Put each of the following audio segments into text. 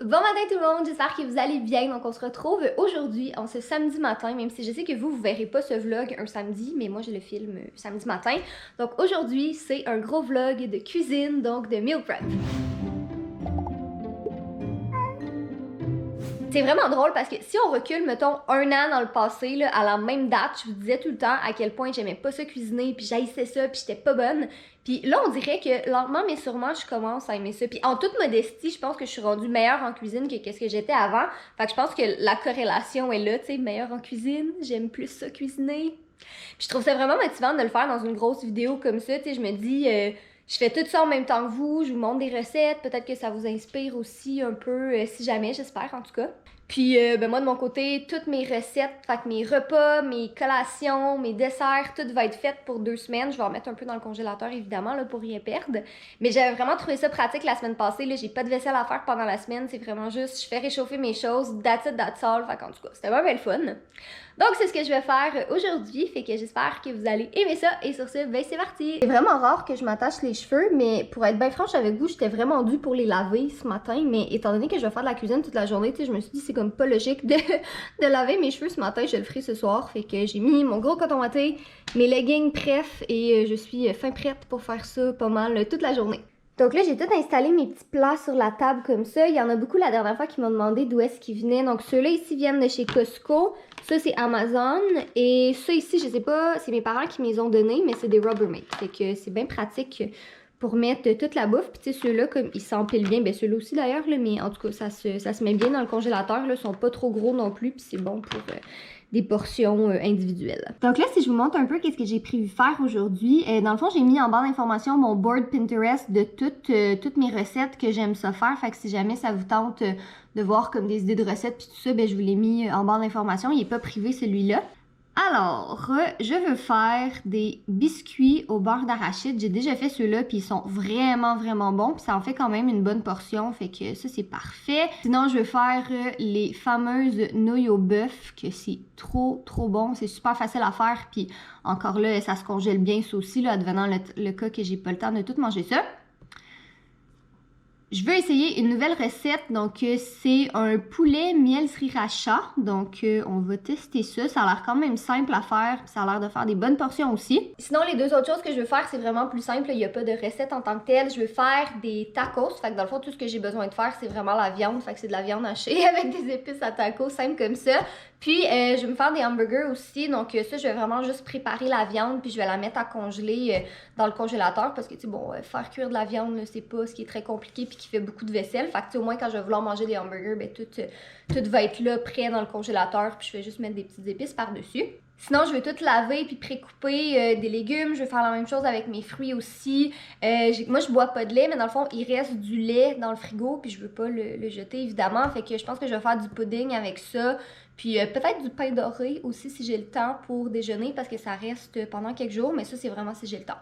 Bon matin tout le monde, j'espère que vous allez bien. Donc on se retrouve aujourd'hui en ce samedi matin, même si je sais que vous verrez pas ce vlog un samedi, mais moi je le filme samedi matin. Donc aujourd'hui c'est un gros vlog de cuisine, donc de meal prep. C'est vraiment drôle parce que si on recule, mettons, un an dans le passé, là, à la même date, je vous disais tout le temps à quel point j'aimais pas ça cuisiner, puis j'haïssais ça, puis j'étais pas bonne. Puis là, on dirait que lentement mais sûrement, je commence à aimer ça. Puis en toute modestie, je pense que je suis rendue meilleure en cuisine que qu'est-ce que j'étais avant. Fait que je pense que la corrélation est là, tu sais, meilleure en cuisine, j'aime plus ça cuisiner. Puis je trouve ça vraiment motivant de le faire dans une grosse vidéo comme ça, tu sais, je me dis... je fais tout ça en même temps que vous, je vous montre des recettes, peut-être que ça vous inspire aussi un peu, si jamais, j'espère en tout cas. Puis ben moi de mon côté, toutes mes recettes, fait que mes repas, mes collations, mes desserts, tout va être fait pour 2 semaines. Je vais en mettre un peu dans le congélateur évidemment là, pour rien perdre. Mais j'avais vraiment trouvé ça pratique la semaine passée. Là, j'ai pas de vaisselle à faire pendant la semaine, c'est vraiment juste je fais réchauffer mes choses, that's it, that's all. Fait qu'en tout cas, c'était vraiment le fun. Donc c'est ce que je vais faire aujourd'hui, fait que j'espère que vous allez aimer ça. Et sur ce, ben c'est parti! C'est vraiment rare que je m'attache les cheveux, mais pour être bien franche avec vous, j'étais vraiment due pour les laver ce matin. Mais étant donné que je vais faire de la cuisine toute la journée, tu sais, je me suis dit c'est comme pas logique de laver mes cheveux ce matin, je le ferai ce soir. Fait que j'ai mis mon gros coton watté, mes leggings pref et je suis fin prête pour faire ça pas mal toute la journée. Donc là, j'ai tout installé mes petits plats sur la table comme ça. Il y en a beaucoup la dernière fois qui m'ont demandé d'où est-ce qu'ils venaient. Donc ceux-là ici viennent de chez Costco. Ça, c'est Amazon. Et ça ici, je sais pas, c'est mes parents qui me les ont donnés, mais c'est des Rubbermaid. Fait que c'est bien pratique pour mettre toute la bouffe. Puis tu sais, ceux-là, comme ils s'empilent bien, ben ceux-là aussi d'ailleurs, mais en tout cas, ça se met bien dans le congélateur. Là, ils sont pas trop gros non plus, puis c'est bon pour... des portions individuelles. Donc là, si je vous montre un peu qu'est-ce que j'ai prévu faire aujourd'hui, dans le fond, j'ai mis en barre d'informations mon board Pinterest de toutes mes recettes que j'aime ça faire. Fait que si jamais ça vous tente de voir comme des idées de recettes puis tout ça, ben je vous l'ai mis en barre d'informations. Il est pas privé celui-là. Alors, je veux faire des biscuits au beurre d'arachide. J'ai déjà fait ceux-là, puis ils sont vraiment, vraiment bons. Puis ça en fait quand même une bonne portion, fait que ça, c'est parfait. Sinon, je veux faire les fameuses nouilles au bœuf, que c'est trop, trop bon. C'est super facile à faire, puis encore là, ça se congèle bien, ça aussi, là, advenant le cas que j'ai pas le temps de tout manger ça. Je veux essayer une nouvelle recette, donc c'est un poulet miel sriracha, donc on va tester ça. Ça a l'air quand même simple à faire, puis ça a l'air de faire des bonnes portions aussi. Sinon, les deux autres choses que je veux faire, c'est vraiment plus simple, il n'y a pas de recette en tant que telle. Je veux faire des tacos, fait que dans le fond, tout ce que j'ai besoin de faire, c'est vraiment la viande, fait que c'est de la viande hachée avec des épices à tacos, simple comme ça. Puis, je vais me faire des hamburgers aussi, donc ça, je vais vraiment juste préparer la viande, puis je vais la mettre à congeler dans le congélateur, parce que, tu sais, bon, faire cuire de la viande, c'est pas ce qui est très compliqué, puis qui fait beaucoup de vaisselle. Fait que, tu sais, au moins, quand je vais vouloir manger des hamburgers, ben tout va être là, prêt dans le congélateur, puis je vais juste mettre des petites épices par-dessus. Sinon, je vais tout laver puis pré-couper des légumes. Je vais faire la même chose avec mes fruits aussi. Moi, je bois pas de lait, mais dans le fond, il reste du lait dans le frigo, puis je veux pas le jeter, évidemment. Fait que je pense que je vais faire du pudding avec ça. Puis peut-être du pain doré aussi si j'ai le temps pour déjeuner, parce que ça reste pendant quelques jours, mais ça, c'est vraiment si j'ai le temps.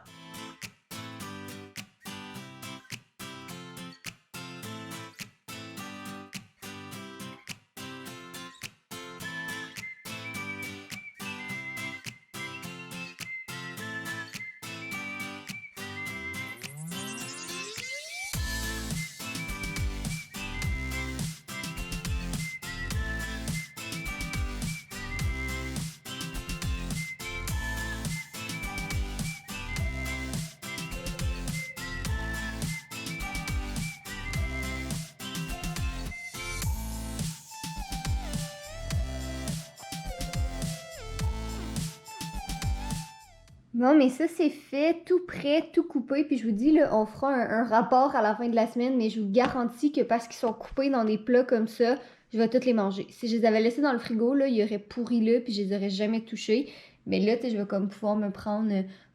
Bon, mais ça, c'est fait, tout prêt, tout coupé. Puis je vous dis, là, on fera un rapport à la fin de la semaine, mais je vous garantis que parce qu'ils sont coupés dans des plats comme ça, je vais toutes les manger. Si je les avais laissés dans le frigo, là, ils auraient pourri là, puis je les aurais jamais touchés. Mais là, tu sais, je vais comme pouvoir me prendre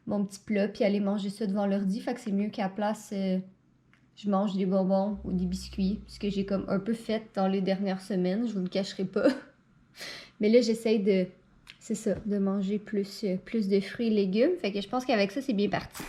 mon petit plat, puis aller manger ça devant l'ordi. Fait que c'est mieux qu'à la place, je mange des bonbons ou des biscuits. Ce que j'ai comme un peu fait dans les dernières semaines, je vous le cacherai pas. Mais là, j'essaye de... C'est ça, de manger plus de fruits et légumes. Fait que je pense qu'avec ça, c'est bien parti.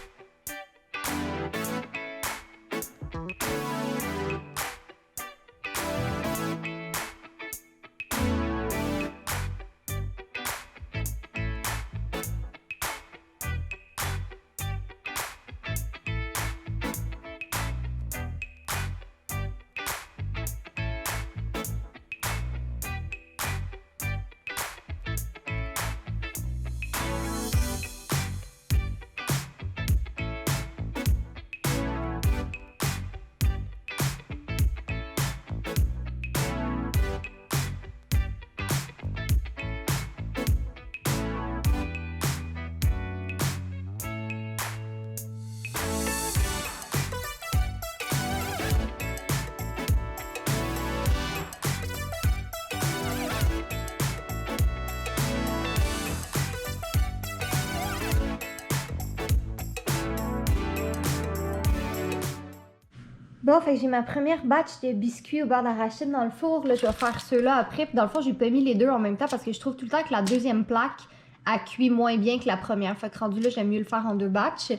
Bon, fait que j'ai ma première batch de biscuits au beurre d'arachide dans le four. Là, je vais faire ceux-là après. Puis dans le fond, j'ai pas mis les deux en même temps parce que je trouve tout le temps que la deuxième plaque, elle cuit moins bien que la première. Fait que rendu là, j'aime mieux le faire en 2 batchs.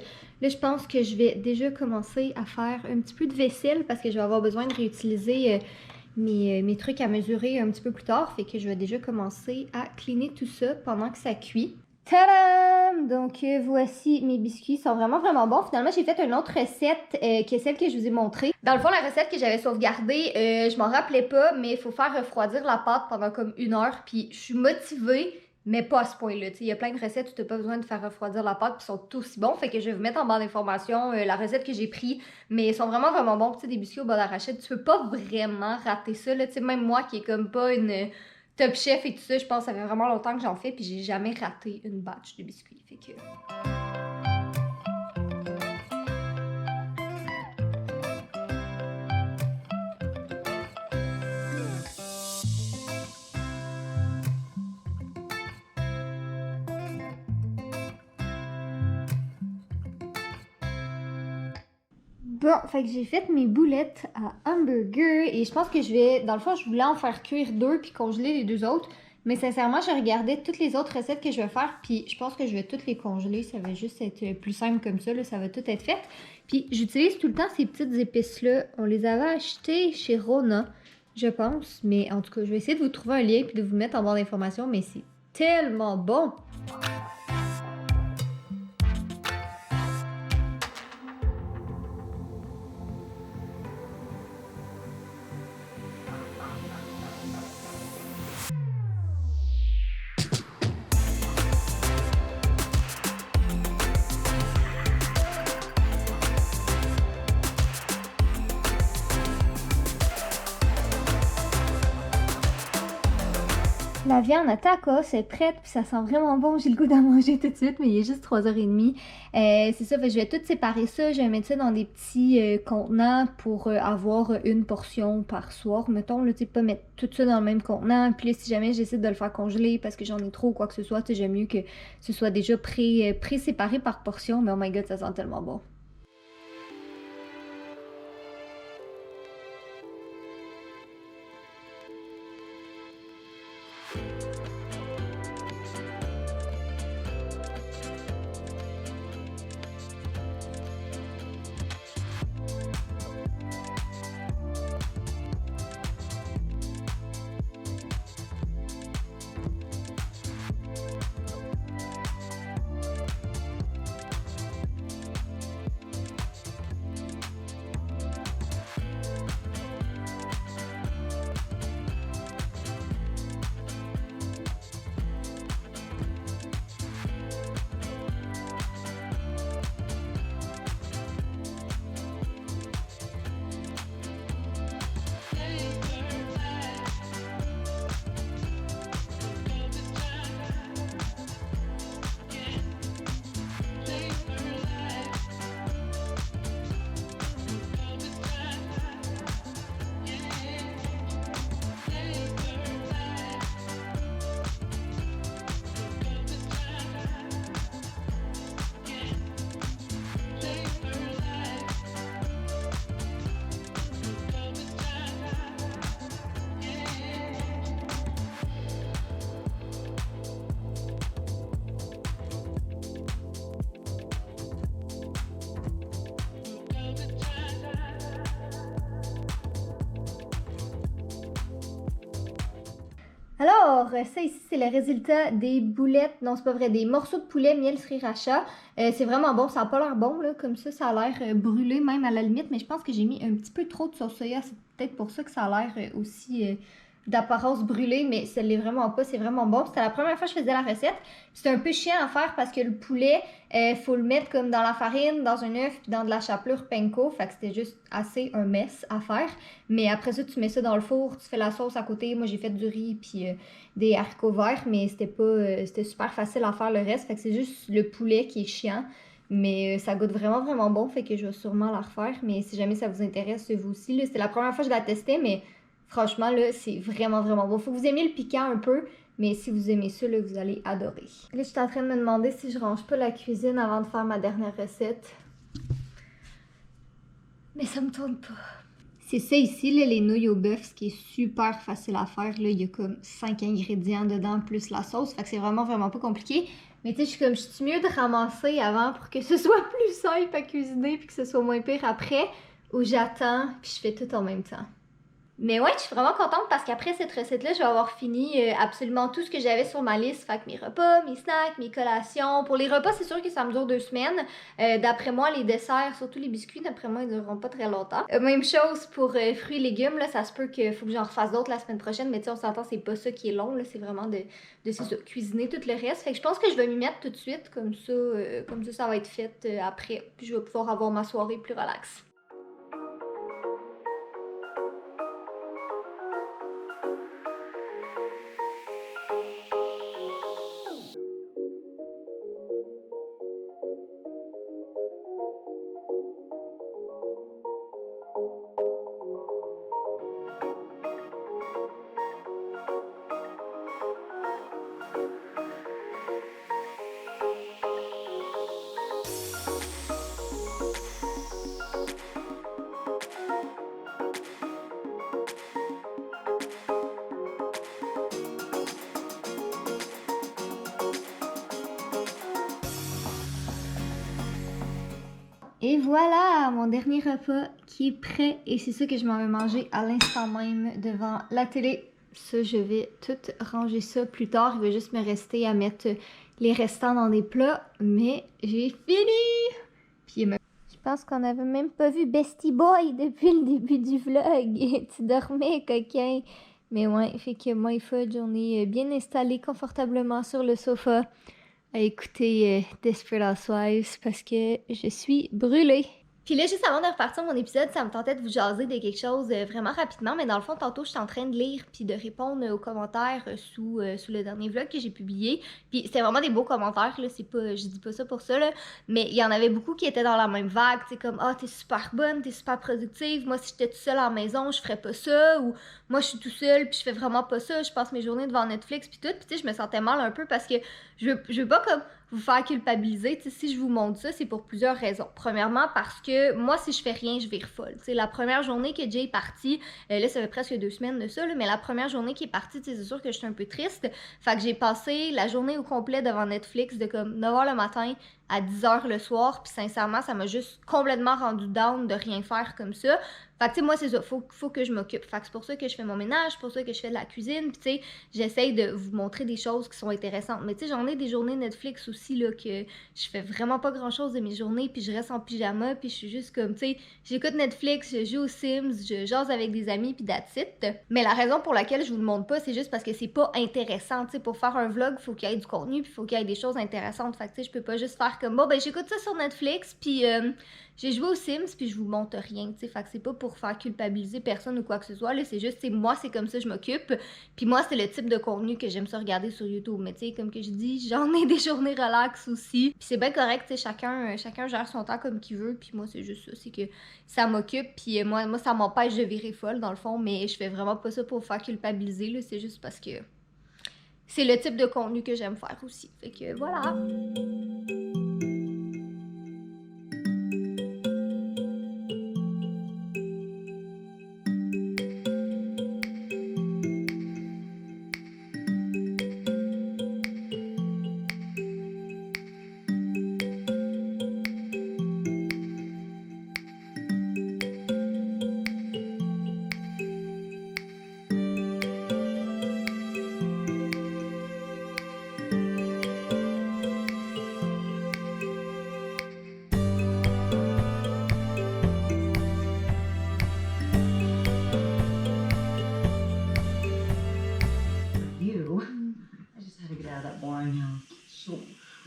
Là, je pense que je vais déjà commencer à faire un petit peu de vaisselle parce que je vais avoir besoin de réutiliser mes trucs à mesurer un petit peu plus tard. Fait que je vais déjà commencer à cleaner tout ça pendant que ça cuit. Tadam! Donc, voici mes biscuits. Ils sont vraiment, vraiment bons. Finalement, j'ai fait une autre recette que celle que je vous ai montrée. Dans le fond, la recette que j'avais sauvegardée, je m'en rappelais pas, mais il faut faire refroidir la pâte pendant comme 1 heure. Puis, je suis motivée, mais pas à ce point-là. Il y a plein de recettes où tu n'as pas besoin de faire refroidir la pâte, puis ils sont aussi bons. Fait que je vais vous mettre en barre d'informations la recette que j'ai prise. Mais ils sont vraiment, vraiment bons. Tu sais, des biscuits au beurre d'arachide, tu peux pas vraiment rater ça. Là. Même moi qui est comme pas une Top Chef et tout ça, je pense que ça fait vraiment longtemps que j'en fais, puis j'ai jamais raté une batch de biscuits. Fait que... Bon, fait que j'ai fait mes boulettes à hamburger et je pense que je vais, dans le fond, je voulais en faire cuire 2 puis congeler les 2 autres. Mais sincèrement, je regardais toutes les autres recettes que je vais faire puis je pense que je vais toutes les congeler. Ça va juste être plus simple comme ça, là, ça va tout être fait. Puis j'utilise tout le temps ces petites épices-là. On les avait achetées chez Rona, je pense. Mais en tout cas, je vais essayer de vous trouver un lien puis de vous mettre en barre d'informations. Mais c'est tellement bon! La viande à tacos est prête, puis ça sent vraiment bon. J'ai le goût d'en manger tout de suite, mais il est juste 3h30. C'est ça, fait que je vais tout séparer ça. Je vais mettre ça dans des petits contenants pour avoir une portion par soir. Mettons, là, tu sais, pas mettre tout ça dans le même contenant. Puis là, si jamais j'essaie de le faire congeler parce que j'en ai trop ou quoi que ce soit, tu sais, j'aime mieux que ce soit déjà pré-séparé par portion. Mais oh my god, ça sent tellement bon. Alors, ça ici, c'est le résultat des boulettes, non, c'est pas vrai, des morceaux de poulet miel sriracha. C'est vraiment bon, ça a pas l'air bon, là, comme ça a l'air brûlé même à la limite, mais je pense que j'ai mis un petit peu trop de sauce soya, c'est peut-être pour ça que ça a l'air aussi d'apparence brûlée, mais ça l'est vraiment pas, c'est vraiment bon. C'était la première fois que je faisais la recette. C'est un peu chiant à faire parce que le poulet, faut le mettre comme dans la farine, dans un œuf, puis dans de la chapelure panko, fait que c'était juste assez un mess à faire. Mais après ça, tu mets ça dans le four, tu fais la sauce à côté. Moi, j'ai fait du riz puis des haricots verts, mais c'était pas, c'était super facile à faire le reste, fait que c'est juste le poulet qui est chiant. Mais ça goûte vraiment, vraiment bon, fait que je vais sûrement la refaire. Mais si jamais ça vous intéresse, vous aussi, là, c'était la première fois que je la testais, mais franchement, là, c'est vraiment, vraiment bon. Faut que vous aimiez le piquant un peu, mais si vous aimez ça, là, vous allez adorer. Là, je suis en train de me demander si je range pas la cuisine avant de faire ma dernière recette. Mais ça me tente pas. C'est ça ici, là, les nouilles au bœuf, ce qui est super facile à faire. Là. Il y a comme 5 ingrédients dedans plus la sauce. Fait que c'est vraiment pas compliqué. Mais tu sais, je suis mieux de ramasser avant pour que ce soit plus simple à cuisiner puis que ce soit moins pire après. Ou j'attends puis je fais tout en même temps. Mais ouais, je suis vraiment contente parce qu'après cette recette-là, je vais avoir fini absolument tout ce que j'avais sur ma liste. Fait que mes repas, mes snacks, mes collations. Pour les repas, c'est sûr que ça me dure 2 semaines. D'après moi, les desserts, surtout les biscuits, d'après moi, ils dureront pas très longtemps. Même chose pour fruits et légumes. Là, ça se peut qu'il faut que j'en refasse d'autres la semaine prochaine. Mais tu sais, on s'entend, c'est pas ça qui est long. Là, c'est vraiment de cuisiner tout le reste. Fait que je pense que je vais m'y mettre tout de suite. Comme ça, ça va être fait après. Puis je vais pouvoir avoir ma soirée plus relaxe. Et voilà, mon dernier repas qui est prêt et c'est ça que je m'en vais manger à l'instant même devant la télé. Ça, je vais tout ranger ça plus tard. Il va juste me rester à mettre les restants dans des plats, mais j'ai fini! Puis je pense qu'on n'avait même pas vu Bestie Boy depuis le début du vlog. Tu dormais, coquin. Mais ouais, fait que moi et Fudge, on est bien installés confortablement sur le sofa à écouter Desperate Housewives parce que je suis brûlée. Puis là, juste avant de repartir mon épisode, ça me tentait de vous jaser de quelque chose vraiment rapidement, mais dans le fond, tantôt, j'étais en train de lire puis de répondre aux commentaires sous le dernier vlog que j'ai publié. Puis c'était vraiment des beaux commentaires, là, c'est pas, je dis pas ça pour ça, là, mais il y en avait beaucoup qui étaient dans la même vague, tu sais, comme « Ah, t'es super bonne, t'es super productive, moi, si j'étais toute seule à la maison, je ferais pas ça », ou « Moi, je suis tout seul, puis je fais vraiment pas ça, je passe mes journées devant Netflix, puis tout », puis tu sais, je me sentais mal un peu parce que je veux pas comme vous faire culpabiliser. T'sais, si je vous montre ça, c'est pour plusieurs raisons. Premièrement, parce que moi, si je fais rien, je vire folle. T'sais, la première journée que Jay est parti, là, ça fait presque 2 semaines de ça, là, mais la première journée qui est partie, c'est sûr que j'étais un peu triste. Fait que j'ai passé la journée au complet devant Netflix de comme 9h le matin à 10h le soir, puis sincèrement, ça m'a juste complètement rendu down de rien faire comme ça. Fait que, tu sais, moi, c'est ça, faut que je m'occupe. Fait que c'est pour ça que je fais mon ménage, c'est pour ça que je fais de la cuisine, puis tu sais, j'essaye de vous montrer des choses qui sont intéressantes. Mais tu sais, j'en ai des journées Netflix aussi, là, que je fais vraiment pas grand-chose de mes journées, puis je reste en pyjama, puis je suis juste comme, tu sais, j'écoute Netflix, je joue aux Sims, je jase avec des amis, puis that's it. Mais la raison pour laquelle je vous le montre pas, c'est juste parce que c'est pas intéressant, tu sais, pour faire un vlog, faut qu'il y ait du contenu, puis faut qu'il y ait des choses intéressantes. Fait que, tu sais, je peux pas juste faire comme, bon, ben, j'écoute ça sur Netflix, puis j'ai joué aux Sims, puis je vous montre rien, tu sais. Fait que c'est pas pour faire culpabiliser personne ou quoi que ce soit, là, c'est juste, c'est moi, c'est comme ça, je m'occupe. Puis moi, c'est le type de contenu que j'aime ça regarder sur YouTube. Mais tu sais, comme que je dis, j'en ai des journées relax aussi. Puis c'est bien correct, tu sais, chacun gère son temps comme qu'il veut. Puis moi, c'est juste ça, c'est que ça m'occupe. Puis moi, ça m'empêche de virer folle, dans le fond. Mais je fais vraiment pas ça pour faire culpabiliser, là. C'est juste parce que c'est le type de contenu que j'aime faire aussi. Fait que voilà.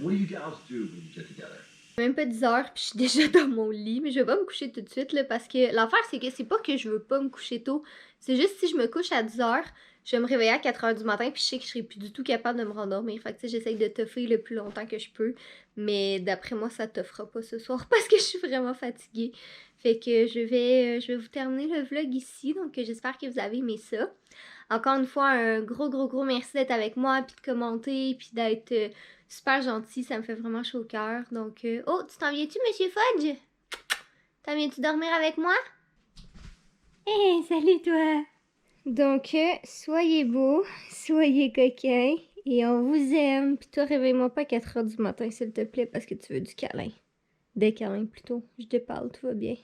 What do you gals do when you get together? Même pas 10 heures, puis je suis déjà dans mon lit, mais je vais pas me coucher tout de suite, là, parce que l'affaire, c'est que c'est pas que je veux pas me coucher tôt, c'est juste si je me couche à 10 heures, je vais me réveiller à 4 heures du matin, puis je sais que je serai plus du tout capable de me rendormir. Fait que, tu sais, j'essaye de toffer le plus longtemps que je peux, mais d'après moi, ça toffera pas ce soir parce que je suis vraiment fatiguée. Fait que je vais vous terminer le vlog ici, donc j'espère que vous avez aimé ça. Encore une fois, un gros merci d'être avec moi, puis de commenter, puis d'être super gentil, ça me fait vraiment chaud au cœur. Donc, oh, tu t'en viens-tu, Monsieur Fudge? T'as viens-tu dormir avec moi? Hé, salut toi! Donc, soyez beaux, soyez coquins, et on vous aime. Puis toi, réveille-moi pas à 4h du matin, s'il te plaît, parce que tu veux du câlin. Des câlins, plutôt. Je te parle, tout va bien.